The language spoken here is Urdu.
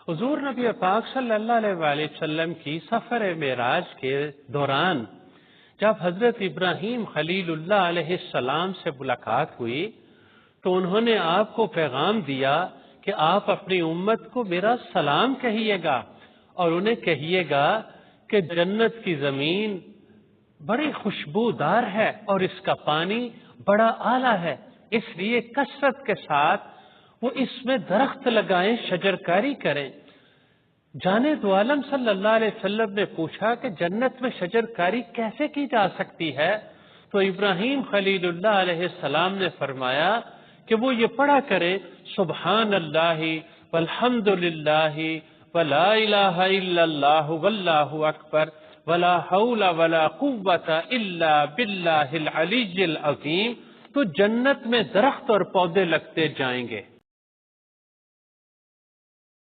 حضور نبی پاک صلی اللہ علیہ وآلہ وسلم کی سفر معراج کے دوران جب حضرت ابراہیم خلیل اللہ علیہ السلام سے ملاقات ہوئی تو انہوں نے آپ کو پیغام دیا کہ آپ اپنی امت کو میرا سلام کہیے گا اور انہیں کہیے گا کہ جنت کی زمین بڑی خوشبودار ہے اور اس کا پانی بڑا اعلیٰ ہے، اس لیے کثرت کے ساتھ وہ اس میں درخت لگائیں، شجرکاری کریں۔ جانے دو عالم صلی اللہ علیہ وسلم نے پوچھا کہ جنت میں شجرکاری کیسے کی جا سکتی ہے؟ تو ابراہیم خلیل اللہ علیہ السلام نے فرمایا کہ وہ یہ پڑھا کرے، سبحان اللہ والحمد للہ ولا الہ الا اللہ واللہ اکبر ولا حول ولا قوت الا باللہ العلی العظیم، تو جنت میں درخت اور پودے لگتے جائیں گے۔